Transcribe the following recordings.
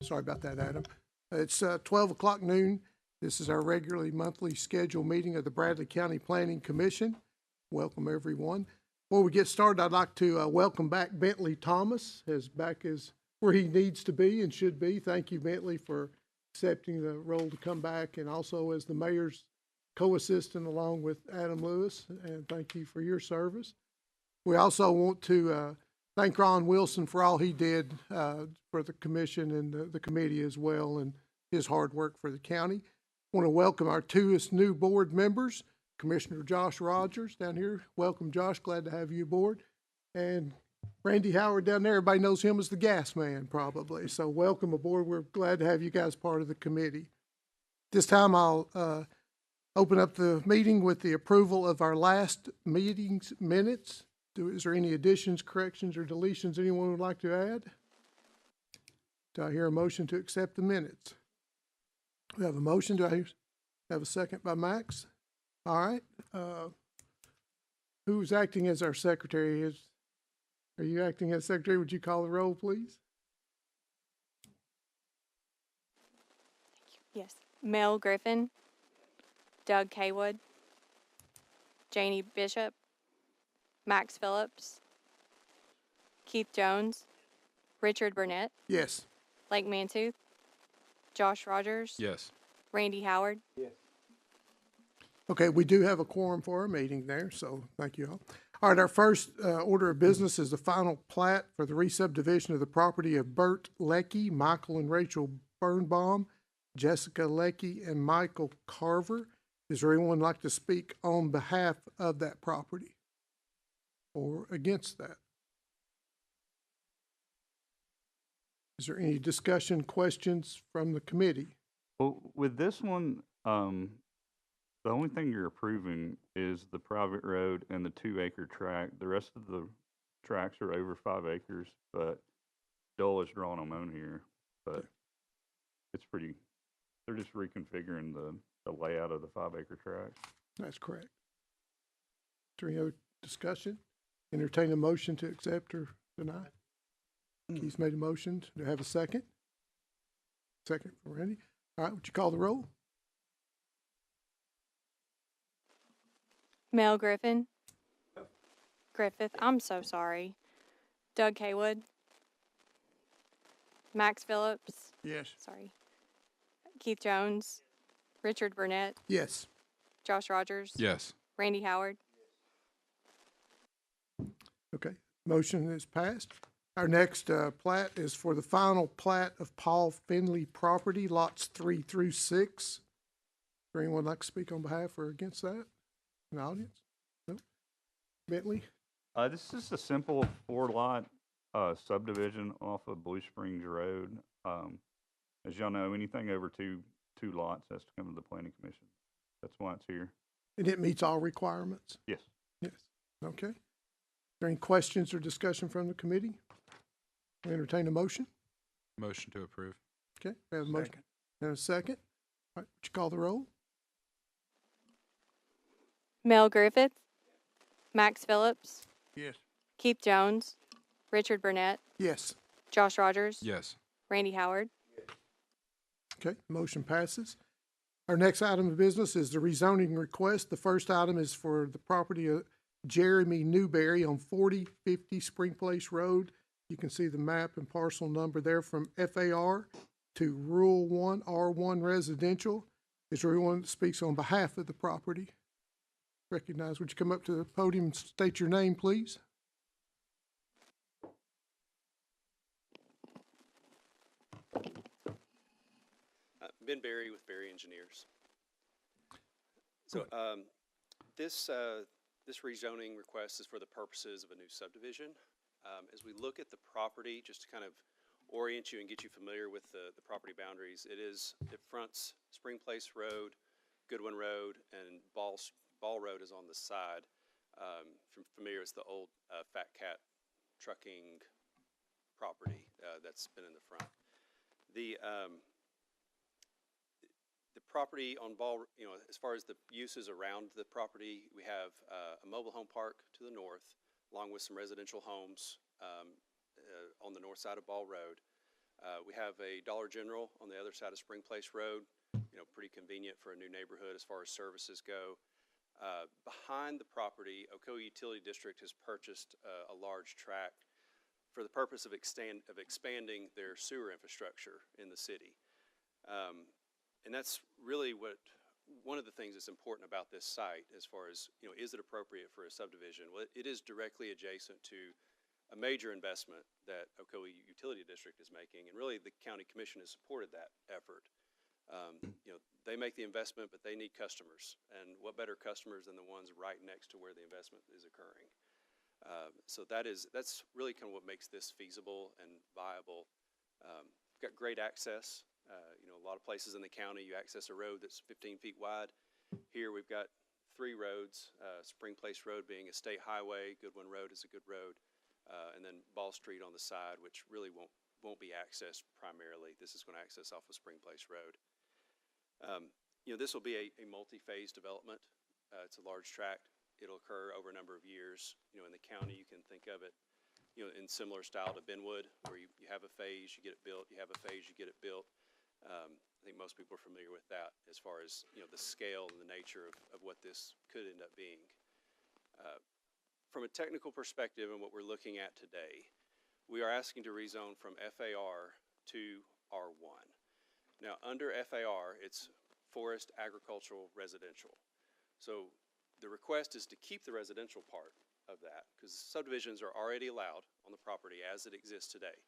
Sorry about that, Adam. It's 12 o'clock noon. This is our regularly monthly scheduled meeting of the Bradley County Planning Commission. Welcome, everyone. Before we get started, I'd like to welcome back Bentley Thomas, as back as where he needs to be and should be. Thank you, Bentley, for accepting the role to come back, and also as the mayor's co-assistant along with Adam Lewis, and thank you for your service. We also want to thank Ron Wilson for all he did for the commission and the committee as well, and his hard work for the county. I want to welcome our two new board members, Commissioner Josh Rogers down here. Welcome, Josh. Glad to have you aboard. And Randy Howard down there. Everybody knows him as the gas man, probably. So welcome aboard. We're glad to have you guys part of the committee. This time I'll open up the meeting with the approval of our last meeting's minutes. Is there any additions, corrections, or deletions anyone would like to add? Do I hear a motion to accept the minutes? We have a motion. Do I have a second by Max? All right. Who's acting as our secretary? Are you acting as secretary? Would you call the roll, please? Yes. Mel Griffin, Doug Haywood, Janie Bishop, Max Phillips, Keith Jones, Richard Burnett, Yes. Blake Mantooth, Josh Rogers, Yes. Randy Howard. Yes. Okay, we do have a quorum for our meeting there, so thank you all. All right, our first order of business is the final plat for the re-subdivision of the property of Bert Leckie, Michael and Rachel Birnbaum, Jessica Leckie, and Michael Carver. Is there anyone like to speak on behalf of that property or against that? Is there any discussion, questions from the committee? Well, with this one, the only thing you're approving is the private road and the 2-acre tract. The rest of the tracts are over 5 acres, but Dole is drawing them on here. But it's pretty, they're just reconfiguring the layout of the 5-acre tract. That's correct. Is there any other discussion? Entertain a motion to accept or deny? Keith made a motion. Do I have a second? Second for Randy. All right, would you call the roll? Mel Griffin, Griffith, I'm so sorry. Doug Haywood, Max Phillips, Yes. sorry. Keith Jones, Richard Burnett, Yes. Josh Rogers, Yes. Randy Howard. Okay, motion is passed. Our next plat is for the final plat of Paul Finley property, lots 3 through 6. Does anyone like to speak on behalf or against that in the audience? No? Bentley? This is a simple 4-lot subdivision off of Blue Springs Road. As y'all know, anything over two lots has to come to the planning commission. That's why it's here. And it meets all requirements? Yes. Yes. Okay. Is there any questions or discussion from the committee? We entertain a motion. Motion to approve. Okay, we have a motion and a second. All right, would you call the roll? Mel Griffith, Max Phillips, Yes. Keith Jones, Richard Burnett, Yes. Josh Rogers, Yes. Randy Howard. Okay, motion passes. Our next item of business is the rezoning request. The first item is for the property of Jeremy Newberry on 4050 Spring Place Road. You can see the map and parcel number there from FAR to Rural 1 R1 Residential. Is there anyone that speaks on behalf of the property? Recognize, would you come up to the podium and state your name, please? Ben Berry with Berry Engineers. So this rezoning request is for the purposes of a new subdivision. As we look at the property, just to kind of orient you and get you familiar with the property boundaries, it fronts Spring Place Road, Goodwin Road, and Ball Road is on the side. If you're familiar, it's the old Fat Cat trucking property that's been in the front. The property on Ball, as far as the uses around the property, we have a mobile home park to the north, along with some residential homes on the north side of Ball Road. We have a Dollar General on the other side of Spring Place Road, pretty convenient for a new neighborhood as far as services go. Behind the property, Ocoee Utility District has purchased a large tract for the purpose of expanding their sewer infrastructure in the city. And that's really one of the things that's important about this site as far as, is it appropriate for a subdivision? Well, it is directly adjacent to a major investment that Ocoee Utility District is making, and really the county commission has supported that effort. They make the investment, but they need customers, and what better customers than the ones right next to where the investment is occurring. So that's really kind of what makes this feasible and viable. We've got great access. A lot of places in the county you access a road that's 15 feet wide. Here we've got 3 roads, Spring Place Road being a state highway, Goodwin Road is a good road, and then Ball Street on the side, which really won't be accessed primarily. This is going to access off of Spring Place Road. This will be a multi-phase development. It's a large tract. It'll occur over a number of years. In the county, you can think of it, in similar style to Benwood, where you have a phase, you get it built, you have a phase, you get it built. I think most people are familiar with that as far as, the scale and the nature of what this could end up being. From a technical perspective and what we're looking at today, we are asking to rezone from FAR to R1. Now, under FAR, it's Forest Agricultural Residential. So the request is to keep the residential part of that, because subdivisions are already allowed on the property as it exists today.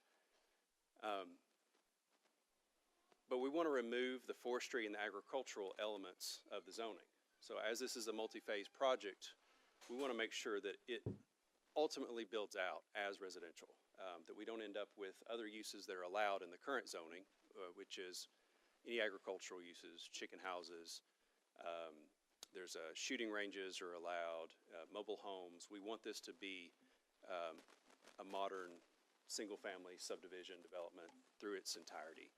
But we want to remove the forestry and the agricultural elements of the zoning. So as this is a multi-phase project, we want to make sure that it ultimately builds out as residential, that we don't end up with other uses that are allowed in the current zoning, which is any agricultural uses, chicken houses, there's shooting ranges are allowed, mobile homes. We want this to be a modern single-family subdivision development through its entirety.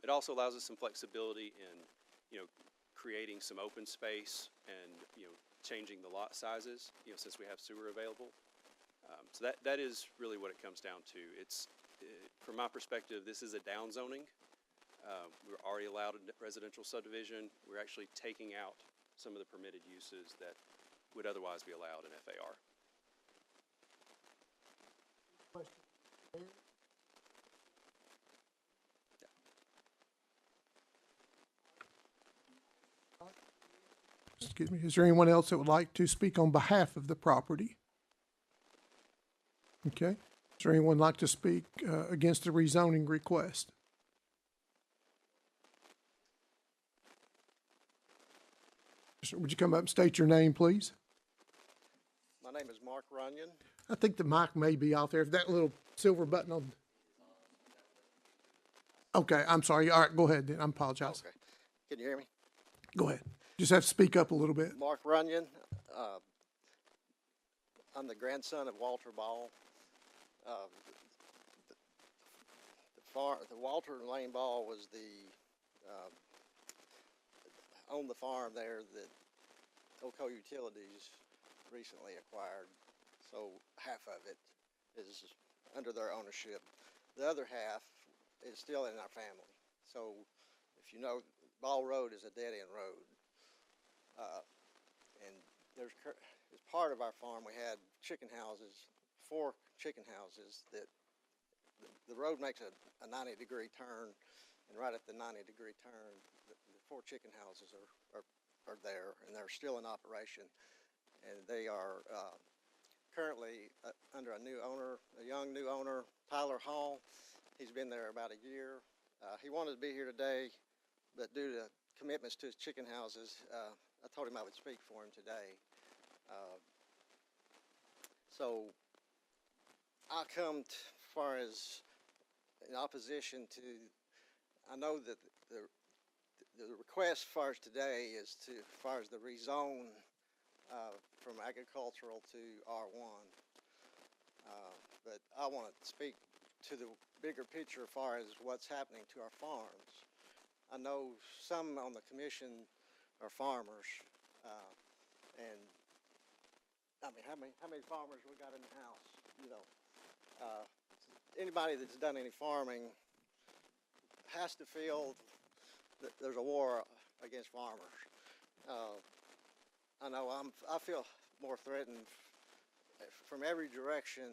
It also allows us some flexibility in, creating some open space and, changing the lot sizes, since we have sewer available. So that is really what it comes down to. It's, from my perspective, this is a down zoning. We're already allowed a residential subdivision. We're actually taking out some of the permitted uses that would otherwise be allowed in FAR. Excuse me, is there anyone else that would like to speak on behalf of the property? Okay, is there anyone like to speak against the rezoning request? Sir, would you come up and state your name, please? My name is Mark Runyon. I think the mic may be out there. If that little silver button on. Okay, I'm sorry. All right, go ahead then. I apologize. Okay. Can you hear me? Go ahead. Just have to speak up a little bit. Mark Runyon. I'm the grandson of Walter Ball. The Walter Lane Ball was owned the farm there that Ocoee Utilities recently acquired. So half of it is under their ownership. The other half is still in our family. So if you know, Ball Road is a dead-end road. And as part of our farm, we had chicken houses, 4 chicken houses that the road makes a 90-degree turn, and right at the 90-degree turn, the 4 chicken houses are there, and they're still in operation. And they are currently under a new owner, a young new owner, Tyler Hall. He's been there about a year. He wanted to be here today, but due to commitments to his chicken houses, I told him I would speak for him today. So I come as far as in opposition to, I know that the request as far as today is as far as the rezone from agricultural to R1. But I want to speak to the bigger picture as far as what's happening to our farms. I know some on the commission are farmers, and I mean, how many farmers we got in the house? Anybody that's done any farming has to feel that there's a war against farmers. I know I feel more threatened from every direction,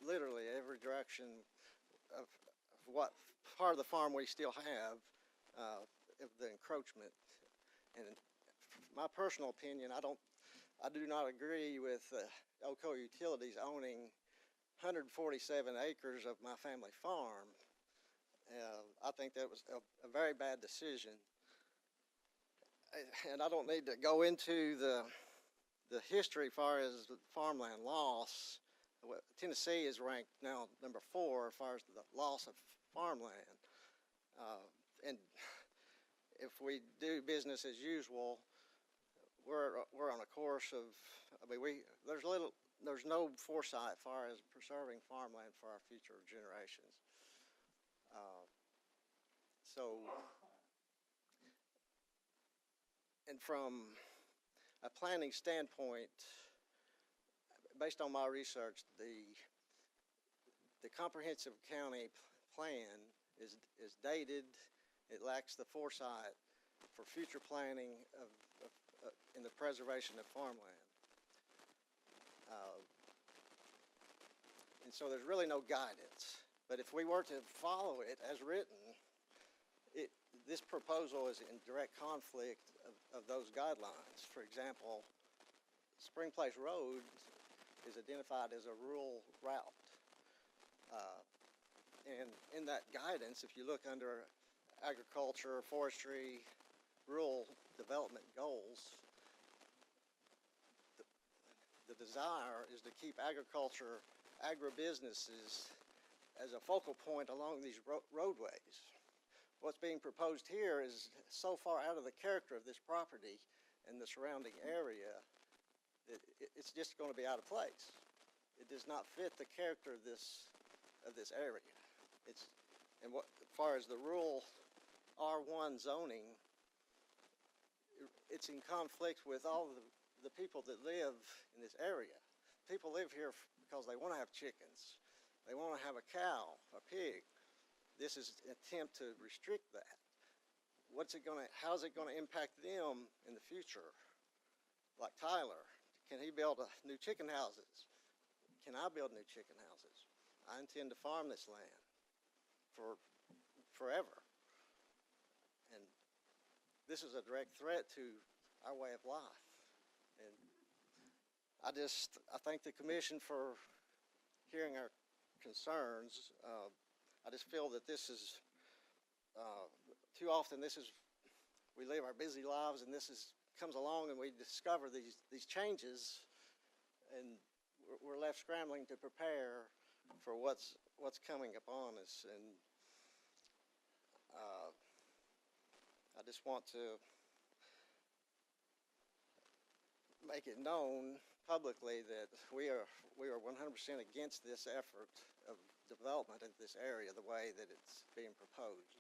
literally every direction of what part of the farm we still have, of the encroachment. And my personal opinion, I do not agree with Ocoee Utilities owning 147 acres of my family farm. I think that was a very bad decision. And I don't need to go into the history as far as farmland loss. Tennessee is ranked now number 4 as far as the loss of farmland. And if we do business as usual, we're on a course of, there's no foresight as far as preserving farmland for our future generations. And from a planning standpoint, based on my research, the comprehensive county plan is dated. It lacks the foresight for future planning in the preservation of farmland. And so there's really no guidance. But if we were to follow it as written, this proposal is in direct conflict of those guidelines. For example, Spring Place Road is identified as a rural route. And in that guidance, if you look under agriculture, forestry, rural development goals, the desire is to keep agriculture, agribusinesses as a focal point along these roadways. What's being proposed here is so far out of the character of this property and the surrounding area that it's just going to be out of place. It does not fit the character of this area. As far as the rural R1 zoning, it's in conflict with all the people that live in this area. People live here because they want to have chickens. They want to have a cow, a pig. This is an attempt to restrict that. How's it going to impact them in the future? Like Tyler, can he build new chicken houses? Can I build new chicken houses? I intend to farm this land for forever. And this is a direct threat to our way of life. And I thank the commission for hearing our concerns. I just feel that this is, too often we live our busy lives and comes along and we discover these changes and we're left scrambling to prepare for what's coming upon us. And I just want to make it known publicly that we are 100% against this effort of development in this area the way that it's being proposed.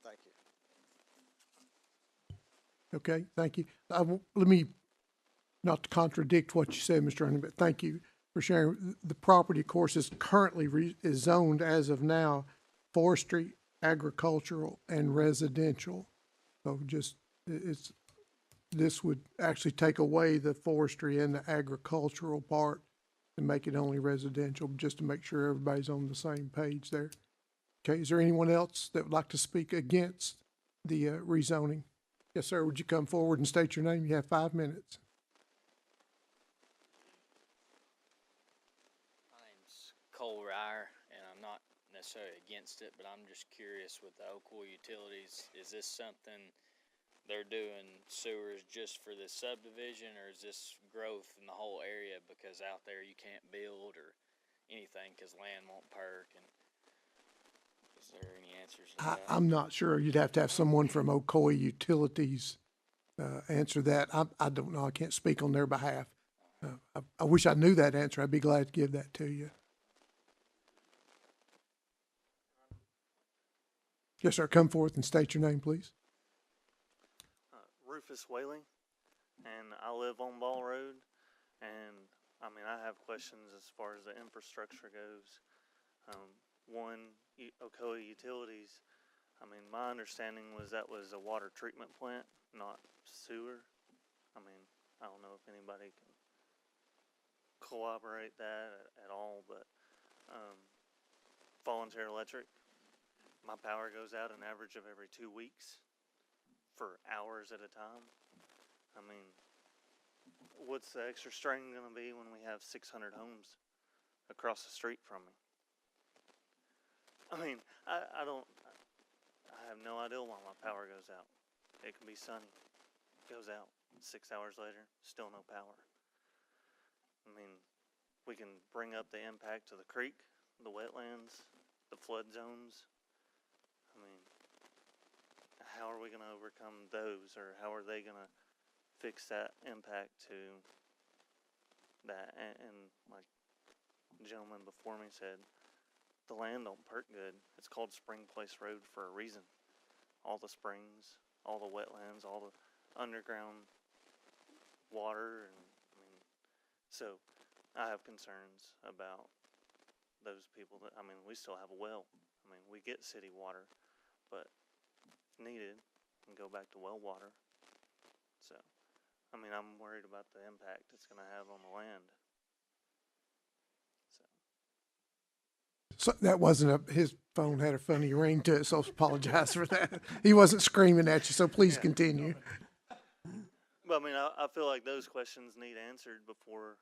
Thank you. Okay, thank you. Let me, not to contradict what you said, Mr. Ernie, but thank you for sharing. The property, of course, is currently is zoned as of now forestry, agricultural, and residential. So this would actually take away the forestry and the agricultural part and make it only residential, just to make sure everybody's on the same page there. Okay, is there anyone else that would like to speak against the rezoning? Yes, sir. Would you come forward and state your name? You have 5 minutes. My name's Cole Ryer, and I'm not necessarily against it, but I'm just curious with the Ocoee Utilities, is this something they're doing sewers just for this subdivision, or is this growth in the whole area because out there you can't build or anything because land won't perk? And is there any answers to that? I'm not sure. You'd have to have someone from Ocoee Utilities answer that. I don't know. I can't speak on their behalf. I wish I knew that answer. I'd be glad to give that to you. Yes, sir. Come forth and state your name, please. Rufus Whaling, and I live on Ball Road, and I mean I have questions as far as the infrastructure goes. Ocoee Utilities, I mean, my understanding was that was a water treatment plant, not sewer. I mean, I don't know if anybody can corroborate that at all, but Volunteer Electric, my power goes out an average of every 2 weeks for hours at a time. I mean, what's the extra strain going to be when we have 600 homes across the street from me? I mean, I have no idea why my power goes out. It can be sunny, goes out. 6 hours later, still no power. I mean, we can bring up the impact to the creek, the wetlands, the flood zones. I mean, how are we going to overcome those, or how are they going to fix that impact to that? And like the gentleman before me said, the land don't perk good. It's called Spring Place Road for a reason. All the springs, all the wetlands, all the underground water, and I mean, so I have concerns about those people that, I mean, we still have a well. I mean, we get city water, but if needed, we can go back to well water. So, I mean, I'm worried about the impact it's going to have on the land. So that wasn't his phone had a funny ring to it, so I apologize for that. He wasn't screaming at you, so please continue. But I mean, I feel like those questions need answered before,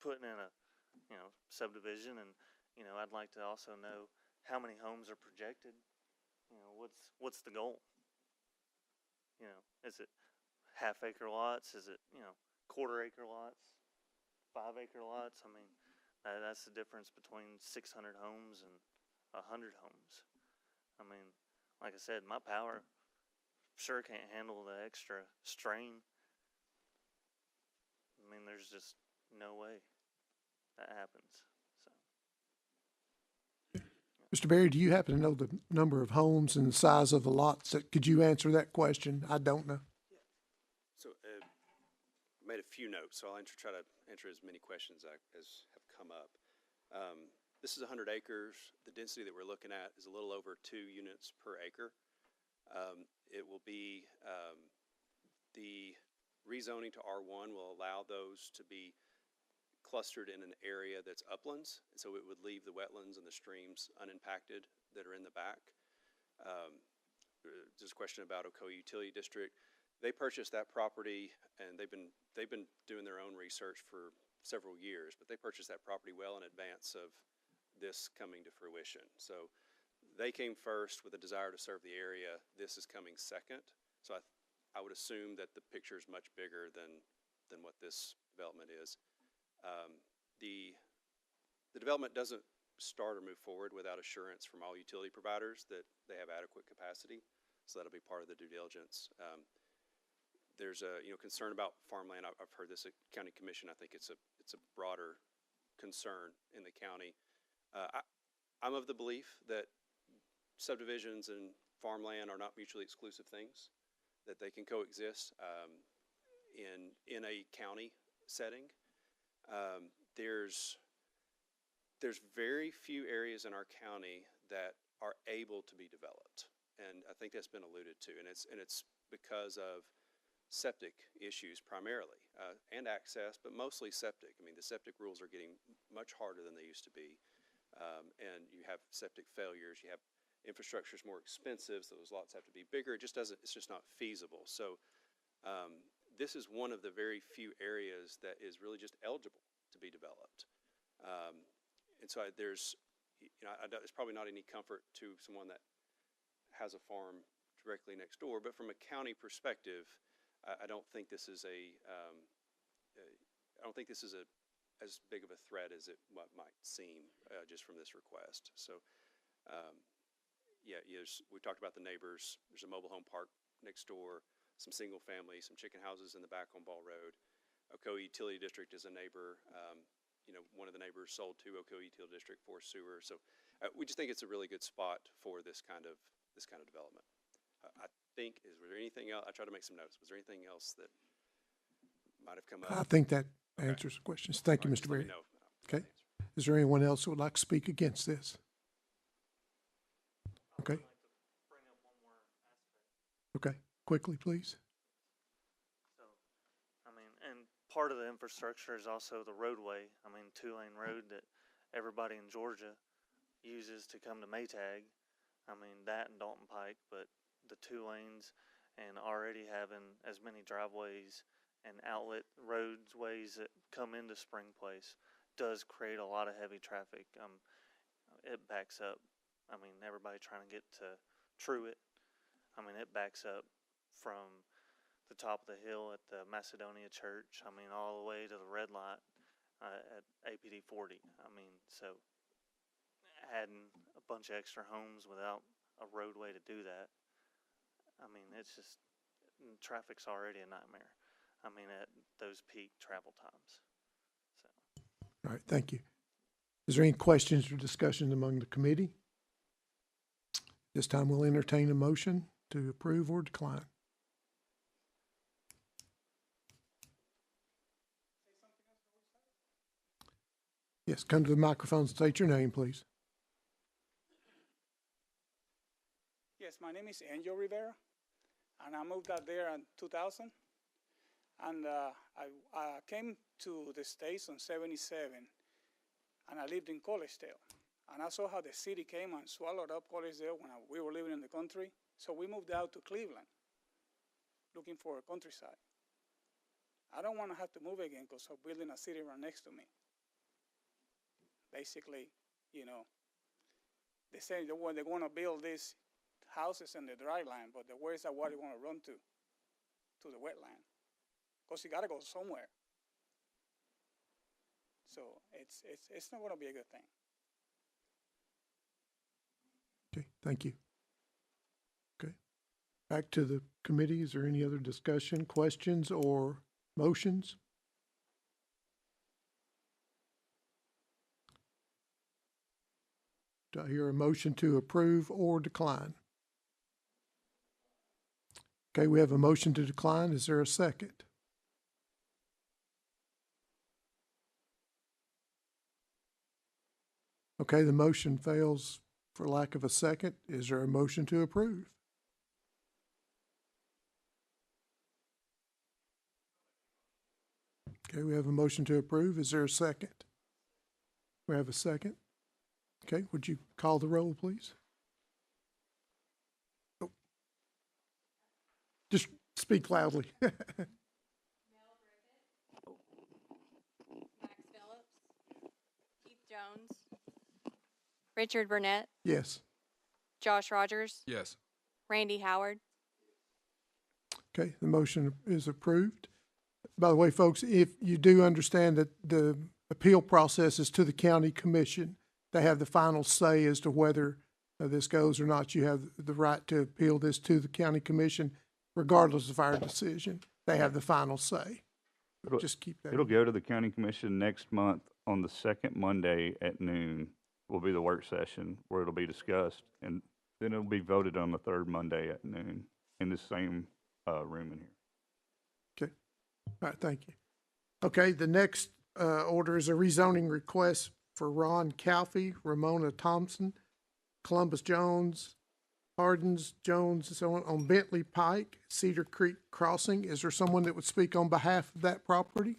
putting in a, subdivision. And, I'd like to also know how many homes are projected. What's the goal? Is it half-acre lots? Is it, quarter-acre lots? 5-acre lots? I mean, that's the difference between 600 homes and 100 homes. I mean, like I said, my power sure can't handle the extra strain. I mean, there's just no way that happens. So, Mr. Berry, do you happen to know the number of homes and the size of the lots? Could you answer that question? I don't know. So, made a few notes, so I'll try to answer as many questions as have come up. This is 100 acres. The density that we're looking at is a little over 2 units per acre. It will be, the rezoning to R1 will allow those to be clustered in an area that's uplands, and so it would leave the wetlands and the streams unimpacted that are in the back. Just a question about Ocoee Utility District. They purchased that property, and they've been doing their own research for several years, but they purchased that property well in advance of this coming to fruition. So they came first with a desire to serve the area. This is coming second. So I would assume that the picture is much bigger than what this development is. The development doesn't start or move forward without assurance from all utility providers that they have adequate capacity. So that'll be part of the due diligence. There's a concern about farmland. I've heard this at County Commission. I think it's a broader concern in the county. I'm of the belief that subdivisions and farmland are not mutually exclusive things, that they can coexist in a county setting. There's very few areas in our county that are able to be developed, and I think that's been alluded to, and it's because of septic issues primarily, and access, but mostly septic. I mean, the septic rules are getting much harder than they used to be, and you have septic failures, you have infrastructure is more expensive, so those lots have to be bigger. It's just not feasible. So this is one of the very few areas that is really just eligible to be developed. And so there's probably not any comfort to someone that has a farm directly next door, but from a county perspective, I don't think this is as big of a threat as it might seem just from this request. So, we talked about the neighbors. There's a mobile home park next door, some single family, some chicken houses in the back on Ball Road. Ocoee Utility District is a neighbor. One of the neighbors sold to Ocoee Utility District for sewer. So, we just think it's a really good spot for this kind of development. Was there anything else? I tried to make some notes. Was there anything else that might have come up? I think that answers the questions. Thank you, Mr. Berry. Okay. Is there anyone else who would like to speak against this? Okay. Okay, quickly, please. So, I mean, and part of the infrastructure is also the roadway. I mean, 2-lane road that everybody in Georgia uses to come to Maytag. I mean, that and Dalton Pike, but the 2 lanes and already having as many driveways and outlet roadways that come into Spring Place does create a lot of heavy traffic. It backs up. I mean, everybody trying to get to Truett. I mean, it backs up from the top of the hill at the Macedonia Church. I mean, all the way to the red light at APD 40. I mean, so adding a bunch of extra homes without a roadway to do that. I mean, it's just traffic's already a nightmare. I mean, at those peak travel times. So. All right, thank you. Is there any questions or discussion among the committee? This time we'll entertain a motion to approve or decline. Yes, come to the microphone and state your name, please. Yes, my name is Angel Rivera, and I moved out there in 2000. And I came to the States on 77, and I lived in Collegedale. And I saw how the city came and swallowed up Collegedale when we were living in the country. So we moved out to Cleveland, looking for a countryside. I don't want to have to move again because I'm building a city right next to me. Basically, you know, they say they're going to build these houses in the dry land, but where's that water going to run to? To the wetland. Because you got to go somewhere. So it's not going to be a good thing. Okay, thank you. Okay, back to the committee. Is there any other discussion, questions, or motions? Do I hear a motion to approve or decline? Okay, we have a motion to decline. Is there a second? Okay, the motion fails for lack of a second. Is there a motion to approve? Okay, we have a motion to approve. Is there a second? We have a second. Okay, would you call the roll, please? Oh. Just speak loudly. Max Phillips, Keith Jones, Richard Burnett, Yes. Josh Rogers, Yes. Randy Howard. Okay, the motion is approved. By the way, folks, if you do understand that the appeal process is to the county commission, they have the final say as to whether this goes or not. You have the right to appeal this to the county commission regardless of our decision. They have the final say. Just keep that. It'll go to the county commission next month on the second Monday at noon will be the work session where it'll be discussed, and then it'll be voted on the third Monday at noon in the same room in here. Okay. All right, thank you. Okay, the next order is a rezoning request for Ron Calfee, Ramona Thompson, Columbus Jones, Hardins Jones, and so on Bentley Pike, Cedar Creek Crossing. Is there someone that would speak on behalf of that property?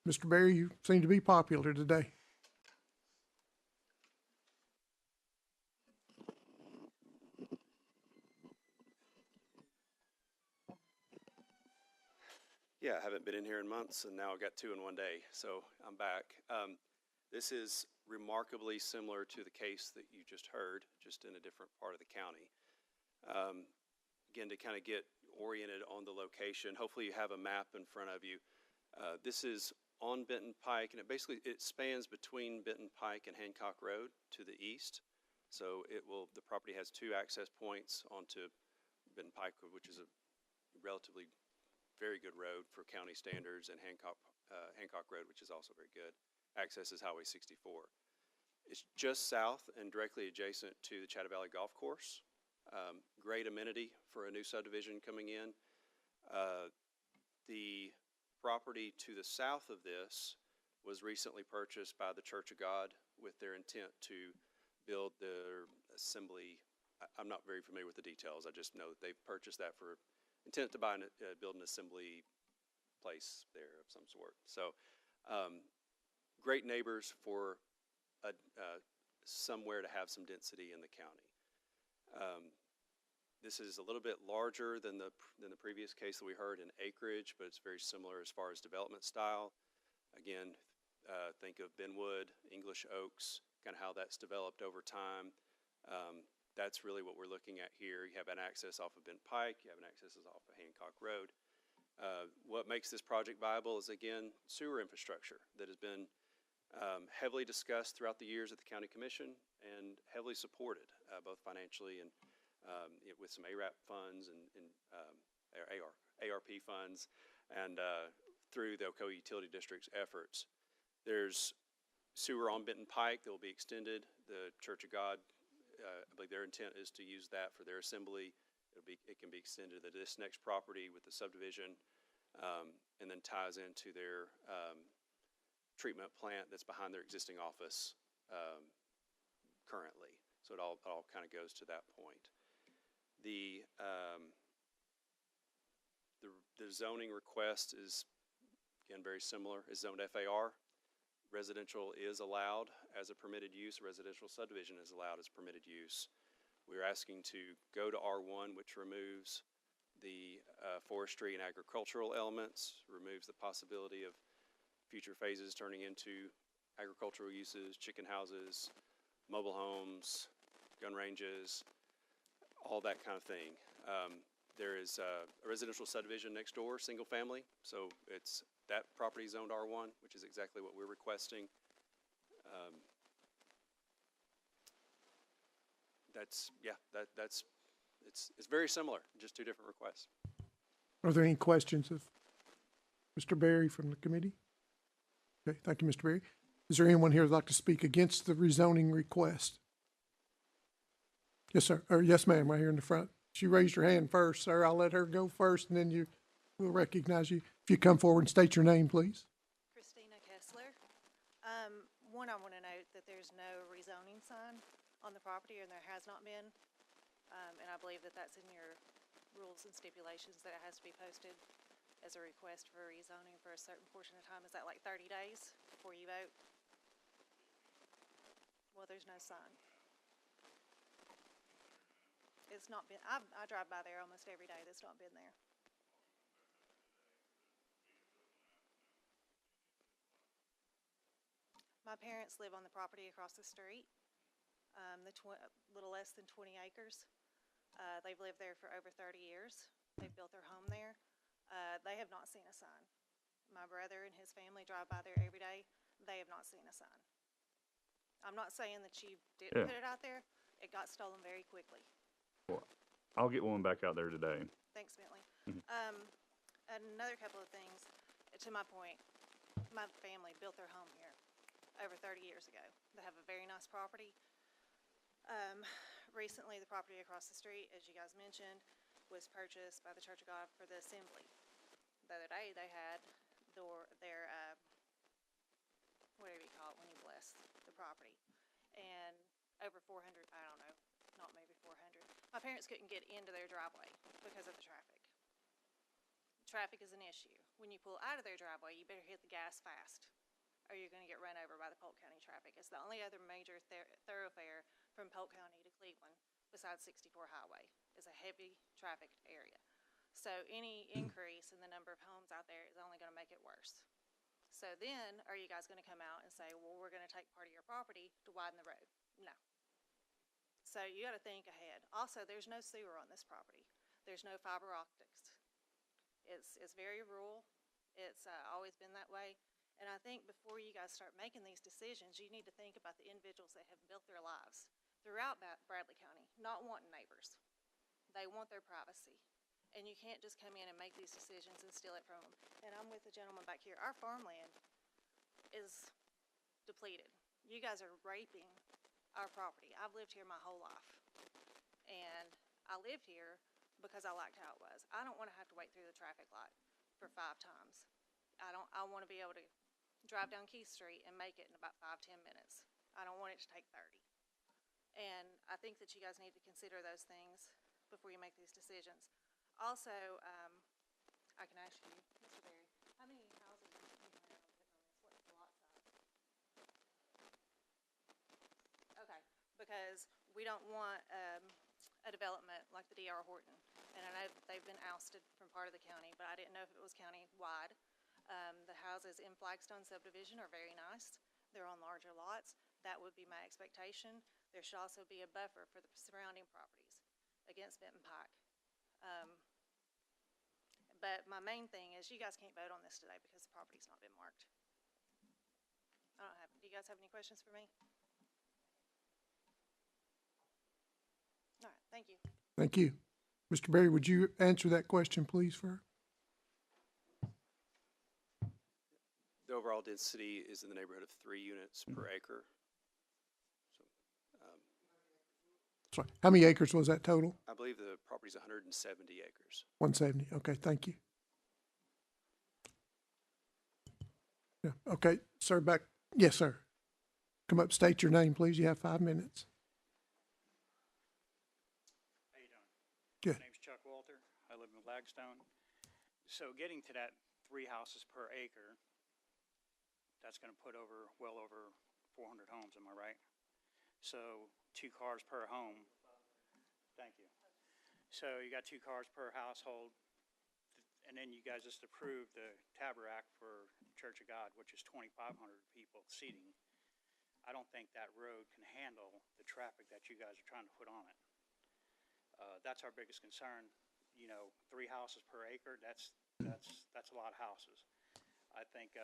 Mr. Berry, you seem to be popular today. Yeah, I haven't been in here in months, and now I've got 2 in one day, so I'm back. This is remarkably similar to the case that you just heard, just in a different part of the county. Again, to kind of get oriented on the location, hopefully you have a map in front of you. This is on Benton Pike, and it spans between Benton Pike and Hancock Road to the east. So the property has 2 access points onto Benton Pike, which is a relatively very good road for county standards, and Hancock Road, which is also very good. Access is Highway 64. It's just south and directly adjacent to the Chatta Valley Golf Course. Great amenity for a new subdivision coming in. The property to the south of this was recently purchased by the Church of God with their intent to build their assembly. I'm not very familiar with the details. I just know that they've purchased that for intent to build an assembly place there of some sort. So, great neighbors for somewhere to have some density in the county. This is a little bit larger than the previous case that we heard in acreage, but it's very similar as far as development style. Again, think of Benwood, English Oaks, kind of how that's developed over time. That's really what we're looking at here. You have an access off of Bent Pike, you have an access off of Hancock Road. What makes this project viable is, again, sewer infrastructure that has been heavily discussed throughout the years at the County Commission and heavily supported, both financially and with some ARAP funds and ARP funds, and through the Ocoee Utility District's efforts. There's sewer on Benton Pike that will be extended. The Church of God, I believe their intent is to use that for their assembly. It can be extended to this next property with the subdivision, and then ties into their treatment plant that's behind their existing office currently. So it all kind of goes to that point. The zoning request is, again, very similar. It's zoned FAR. Residential is allowed as a permitted use. Residential subdivision is allowed as permitted use. We're asking to go to R1, which removes the forestry and agricultural elements, removes the possibility of future phases turning into agricultural uses, chicken houses, mobile homes, gun ranges, all that kind of thing. There is a residential subdivision next door, single family, so that property zoned R1, which is exactly what we're requesting. It's very similar, just two different requests. Are there any questions of Mr. Berry from the committee? Okay, thank you, Mr. Berry. Is there anyone here who'd like to speak against the rezoning request? Yes, sir. Or yes, ma'am, right here in the front. She raised her hand first, sir. I'll let her go first, and then we'll recognize you. If you come forward and state your name, please. Christina Kessler. One, I want to note that there's no rezoning sign on the property, and there has not been. And I believe that that's in your rules and stipulations that it has to be posted as a request for rezoning for a certain portion of time. Is that like 30 days before you vote? Well, there's no sign. It's not been, I drive by there almost every day. That's not been there. My parents live on the property across the street, little less than 20 acres. They've lived there for over 30 years. They've built their home there. They have not seen a sign. My brother and his family drive by there every day. They have not seen a sign. I'm not saying that you didn't put it out there. It got stolen very quickly. Well, I'll get one back out there today. Thanks, Bentley. Another couple of things, to my point, my family built their home here over 30 years ago. They have a very nice property. Recently, the property across the street, as you guys mentioned, was purchased by the Church of God for the assembly. The other day, they had their whatever you call it when you bless the property, and over 400, I don't know, not maybe 400. My parents couldn't get into their driveway because of the traffic. Traffic is an issue. When you pull out of their driveway, you better hit the gas fast, or you're going to get run over by the Polk County traffic. It's the only other major thoroughfare from Polk County to Cleveland besides 64 Highway. It's a heavy trafficked area. So any increase in the number of homes out there is only going to make it worse. So then, are you guys going to come out and say, well, we're going to take part of your property to widen the road? No. So you got to think ahead. Also, there's no sewer on this property. There's no fiber optics. It's very rural. It's always been that way. And I think before you guys start making these decisions, you need to think about the individuals that have built their lives throughout Bradley County, not wanting neighbors. They want their privacy. And you can't just come in and make these decisions and steal it from them. And I'm with the gentleman back here. Our farmland is depleted. You guys are raping our property. I've lived here my whole life. And I lived here because I liked how it was. I don't want to have to wait through the traffic light for 5 times. I want to be able to drive down Keith Street and make it in about 5-10 minutes. I don't want it to take 30. And I think that you guys need to consider those things before you make these decisions. Also, I can ask you, Mr. Berry, how many houses are you thinking around putting on this? What's the lot size? Okay, because we don't want, a development like the D.R. Horton. And I know that they've been ousted from part of the county, but I didn't know if it was county-wide. The houses in Flagstone subdivision are very nice. They're on larger lots. That would be my expectation. There should also be a buffer for the surrounding properties against Benton Pike. But my main thing is you guys can't vote on this today because the property's not been marked. Do you guys have any questions for me? All right, thank you. Thank you. Mr. Berry, would you answer that question, please, for her? The overall density is in the neighborhood of 3 units per acre. So, Sorry, how many acres was that total? I believe the property's 170 acres. 170, okay, thank you. Yeah, okay, sir, back, yes, sir. Come up, state your name, please, you have 5 minutes. How you doing? Good. My name's Chuck Walter. I live in Flagstone. So getting to that 3 houses per acre, that's gonna put well over 400 homes, am I right? So 2 cars per home. Thank you. So you got 2 cars per household, and then you guys just approved the Tabernacle for Church of God, which is 2,500 people seating. I don't think that road can handle the traffic that you guys are trying to put on it. That's our biggest concern. You know, 3 houses per acre, that's a lot of houses. I think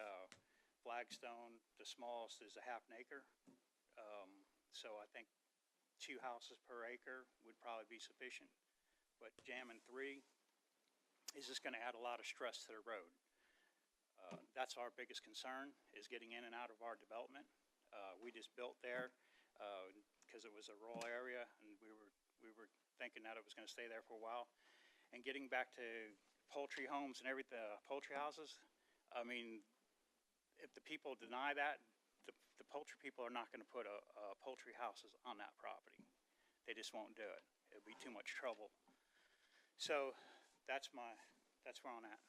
Flagstone, the smallest, is a half an acre. So I think 2 houses per acre would probably be sufficient. But jamming 3 is just gonna add a lot of stress to the road. That's our biggest concern, is getting in and out of our development. We just built there because it was a rural area, and we were thinking that it was gonna stay there for a while. And getting back to poultry homes and everything, poultry houses, I mean, if the people deny that, the poultry people are not gonna put poultry houses on that property. They just won't do it. It'd be too much trouble. So that's where I'm at.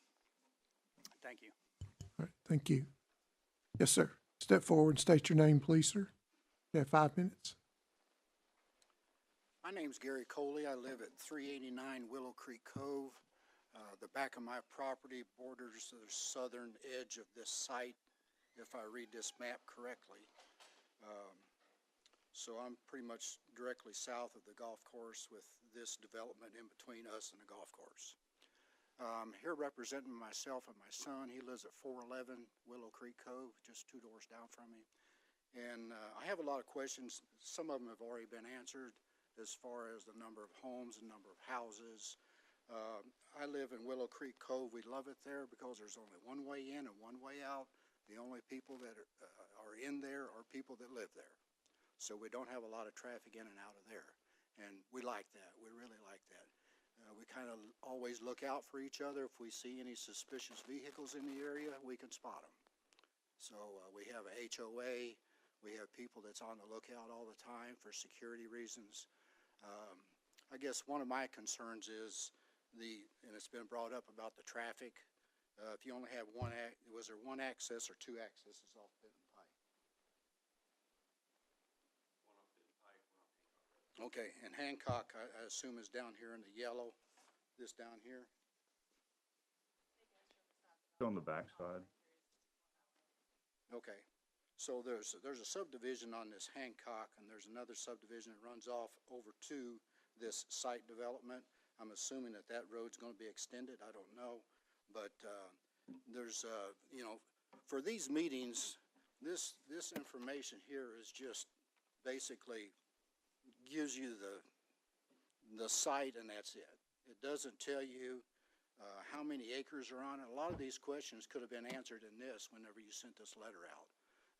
Thank you. All right, thank you. Yes, sir. Step forward and state your name, please, sir. You have 5 minutes. My name's Gary Coley. I live at 389 Willow Creek Cove. The back of my property borders the southern edge of this site, if I read this map correctly. So I'm pretty much directly south of the golf course with this development in between us and the golf course. Here representing myself and my son. He lives at 411 Willow Creek Cove, just 2 doors down from me. And I have a lot of questions. Some of them have already been answered as far as the number of homes and number of houses. I live in Willow Creek Cove. We love it there because there's only one way in and one way out. The only people that are in there are people that live there. So we don't have a lot of traffic in and out of there. And we like that. We really like that. We kind of always look out for each other. If we see any suspicious vehicles in the area, we can spot them. So we have a HOA. We have people that's on the lookout all the time for security reasons. I guess one of my concerns is and it's been brought up about the traffic. If you only have was there 1 access or 2 accesses off Benton Pike? One off Benton Pike, one off Hancock Road. Okay, and Hancock, I assume, is down here in the yellow, this down here? It's on the backside. Okay, so there's a subdivision on this Hancock, and there's another subdivision that runs off over to this site development. I'm assuming that road's going to be extended. I don't know, but there's you know, for these meetings, this information here is just basically gives you the site, and that's it. It doesn't tell you how many acres are on it. A lot of these questions could have been answered in this whenever you sent this letter out.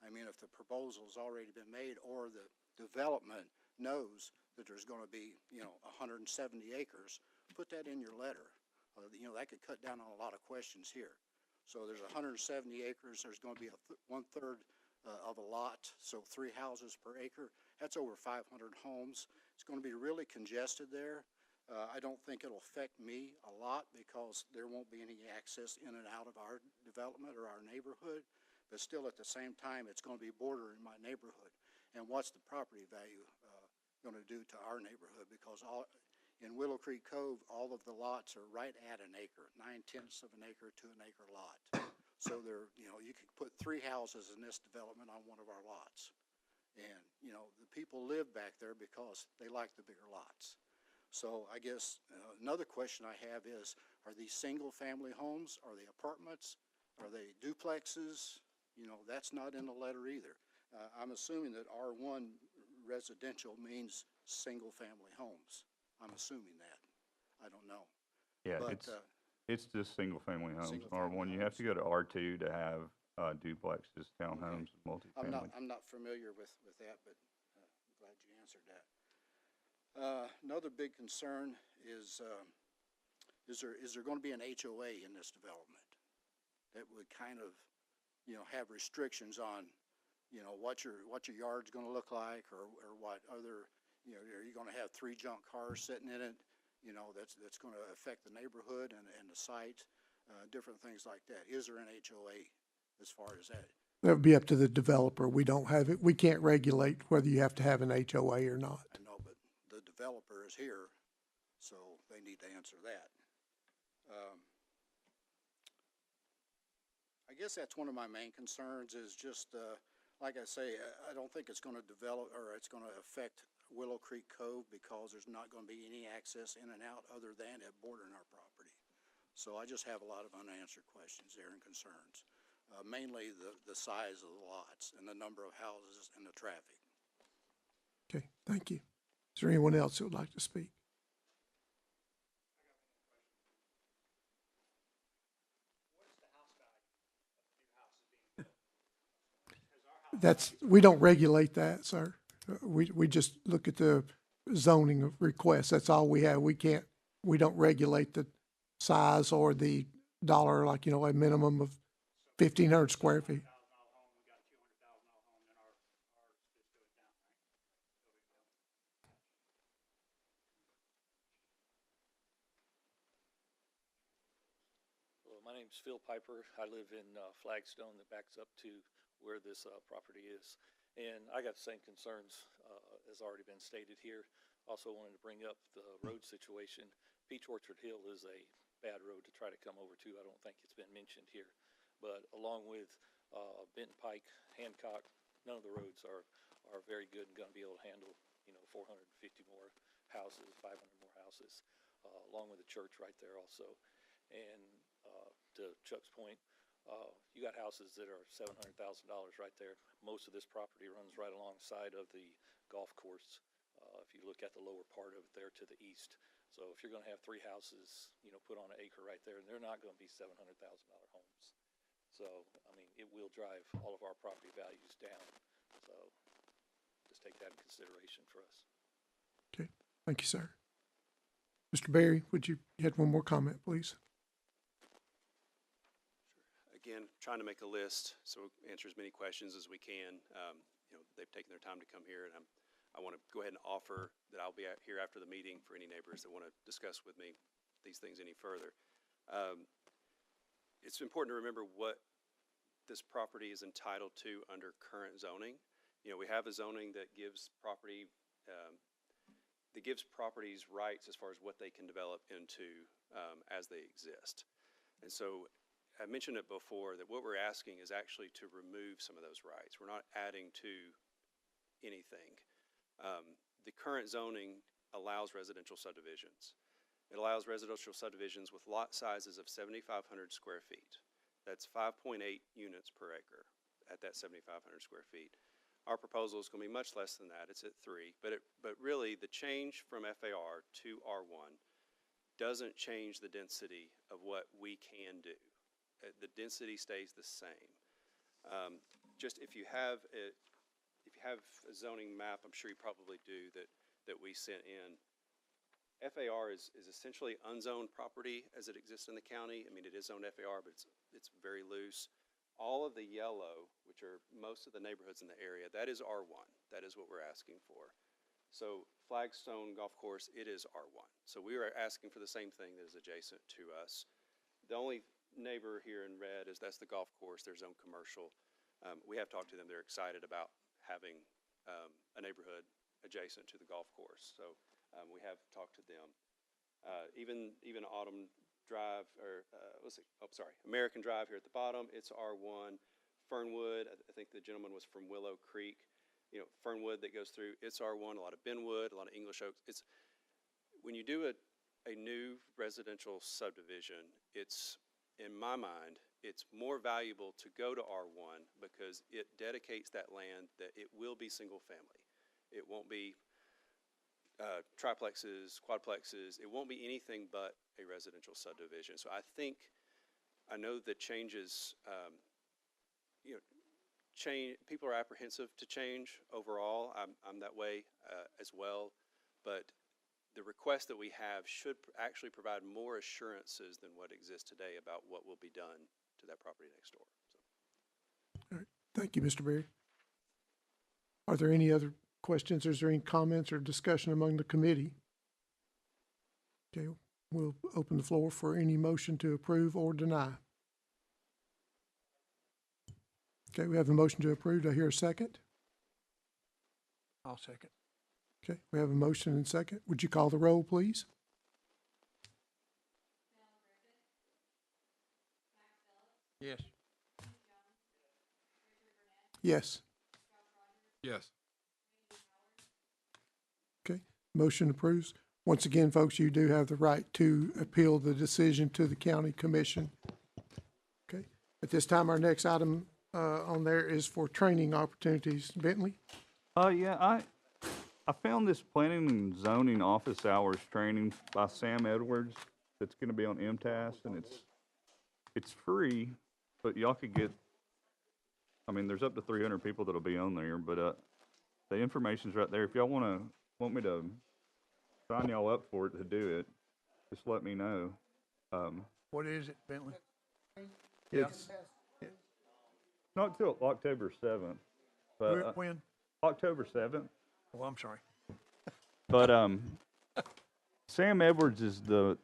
I mean, if the proposal's already been made or the development knows that there's going to be, you know, 170 acres, put that in your letter. You know, that could cut down on a lot of questions here. So there's 170 acres. There's going to be 1/3 of a lot, so 3 houses per acre. That's over 500 homes. It's going to be really congested there. I don't think it'll affect me a lot because there won't be any access in and out of our development or our neighborhood, but still at the same time, it's going to be bordering my neighborhood. And what's the property value going to do to our neighborhood? Because in Willow Creek Cove, all of the lots are right at an acre, 9/10 of an acre to an acre lot. So you could put 3 houses in this development on one of our lots. And, the people live back there because they like the bigger lots. So I guess another question I have is, are these single-family homes? Are they apartments? Are they duplexes? That's not in the letter either. I'm assuming that R1 residential means single-family homes. I'm assuming that. I don't know. Yeah, But, it's just single-family homes. single-family R1, you have homes. to go to R2 to have duplexes, townhomes, and multifamily. I'm not familiar with that, but I'm glad you answered that. Another big concern is there going to be an HOA in this development that would kind of, have restrictions on, what your yard's going to look like, or what other, are you going to have 3 junk cars sitting in it, that's going to affect the neighborhood and the site, different things like that. Is there an HOA as far as that? That would be up to the developer. We don't have it. We can't regulate whether you have to have an HOA or not. I know, but the developer is here, so they need to answer that. I guess that's one of my main concerns is just, like I say, I don't think it's going to develop or it's going to affect Willow Creek Cove because there's not going to be any access in and out other than at bordering our property. So I just have a lot of unanswered questions there and concerns, mainly the size of the lots and the number of houses and the traffic. Okay, thank you. Is there anyone else who would like to speak? We don't regulate that, sir. We just look at the zoning of requests. That's all we have. We don't regulate the size or the dollar, like, a minimum of 1,500 square feet. Well, my name's Phil Piper. I live in Flagstone that backs up to where this property is. And I got the same concerns as already been stated here. Also wanted to bring up the road situation. Peach Orchard Hill is a bad road to try to come over to. I don't think it's been mentioned here. But along with Benton Pike, Hancock, none of the roads are very good and going to be able to handle, 450 more houses, 500 more houses, along with the church right there also. And to Chuck's point, you got houses that are $700,000 right there. Most of this property runs right alongside of the golf course. If you look at the lower part of it there to the east. So if you're going to have 3 houses, put on an acre right there, and they're not going to be $700,000 homes. So, it will drive all of our property values down. So just take that in consideration for us. Okay, thank you, sir. Mr. Berry, you had one more comment, please? Again, trying to make a list so we answer as many questions as we can. They've taken their time to come here, and I want to go ahead and offer that I'll be here after the meeting for any neighbors that want to discuss with me these things any further. It's important to remember what this property is entitled to under current zoning. We have a zoning that gives properties rights as far as what they can develop into as they exist. And so I mentioned it before that what we're asking is actually to remove some of those rights. We're not adding to anything. The current zoning allows residential subdivisions. It allows residential subdivisions with lot sizes of 7,500 square feet. That's 5.8 units per acre at that 7,500 square feet. Our proposal is going to be much less than that. It's at 3. But really, the change from FAR to R1 doesn't change the density of what we can do. The density stays the same. Just if you have a zoning map, I'm sure you probably do, that we sent in. FAR is essentially unzoned property as it exists in the county. It is zoned FAR, but it's very loose. All of the yellow, which are most of the neighborhoods in the area, that is R1. That is what we're asking for. So Flagstone Golf Course, it is R1. So we are asking for the same thing that is adjacent to us. The only neighbor here in red that's the golf course, their zone commercial. We have talked to them. They're excited about having a neighborhood adjacent to the golf course. So we have talked to them. Even Autumn Drive, or American Drive here at the bottom, it's R1. Fernwood, I think the gentleman was from Willow Creek. Fernwood that goes through, it's R1. A lot of Benwood, a lot of English Oaks. It's when you do a new residential subdivision, it's, in my mind, it's more valuable to go to R1 because it dedicates that land that it will be single family. It won't be triplexes, quadplexes. It won't be anything but a residential subdivision. So I know that changes, people are apprehensive to change overall. I'm that way as well, but the request that we have should actually provide more assurances than what exists today about what will be done to that property next door. All right. Thank you, Mr. Berry. Are there any other questions? Is there any comments or discussion among the committee? Okay, we'll open the floor for any motion to approve or deny. Okay, we have a motion to approve. Do I hear a second? I'll second. Okay, we have a motion and second. Would you call the roll, please? Yes. Yes. Yes. Okay, motion approves. Once again, folks, you do have the right to appeal the decision to the county commission. Okay, at this time, our next item on there is for training opportunities. Bentley? Yeah, I found this planning and zoning office hours training by Sam Edwards that's gonna be on MTAS, and it's free, but y'all could get, there's up to 300 people that'll be on there, but the information's right there. If y'all want me to sign y'all up for it to do it, just let me know. What is it, Bentley? It's not till October 7th, but When? October 7th. Oh, I'm sorry. But Sam Edwards is the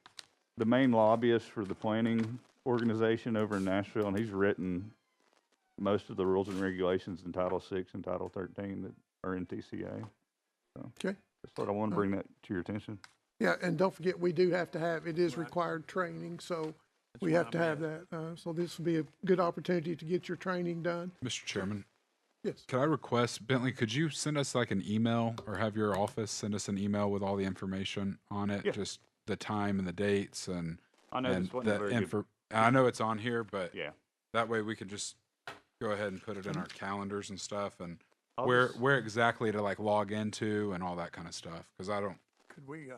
main lobbyist for the planning organization over in Nashville, and he's written most of the rules and regulations in Title VI and Title 13 that are in TCA. So Okay. just thought I wanted to bring that to your attention. Yeah, and don't forget, we do have to have, it is required training, so we have to have that. So this will be a good opportunity to get your training done. Mr. Chairman, Yes. could I request, Bentley, could you send us like an email or have your office send us an email with all the information on it? Yeah. Just the time and the dates and, I know and this wasn't a very good. I know it's on here, but Yeah. that way we can just go ahead and put it in our calendars and stuff and I'll where just- where exactly to like log into and all that kind of stuff. Cause I don't, Could we,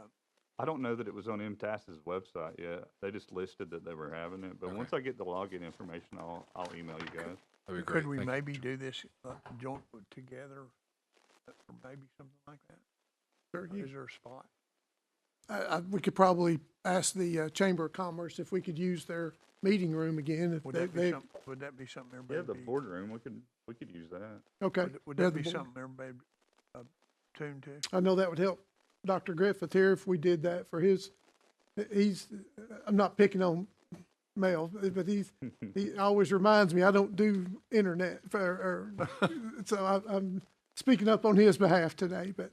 I don't know that it was on MTAS's website yet. They just listed that they were having it, but Okay. once I get the login information, I'll email you guys. that'd be great. could we Thank you. maybe do this joint together, or maybe something like that? Sure, you- Is there a spot? we could probably ask the Chamber of Commerce if we could use their meeting room again. If Would they, that be they, something, would that be something everybody? Yeah, the would be- boardroom, we could use that. okay. Would Yeah, that the be board- something everybody tuned to? I know that would help Dr. Griffith here if we did that for his, I'm not picking on Mel, but he always reminds me I don't do internet so I'm speaking up on his behalf today, but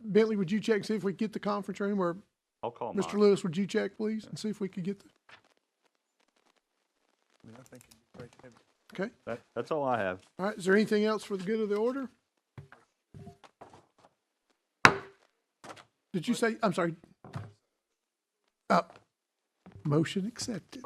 Bentley, would you check, and see if we could get the conference room, or I'll call Mr. Mike. Lewis, would you check, please, and see if we could get I mean, I think it'd be great to have it. okay? That's all I have. All right, is there anything else for the good of the order? Did you say, I'm sorry. Motion accepted.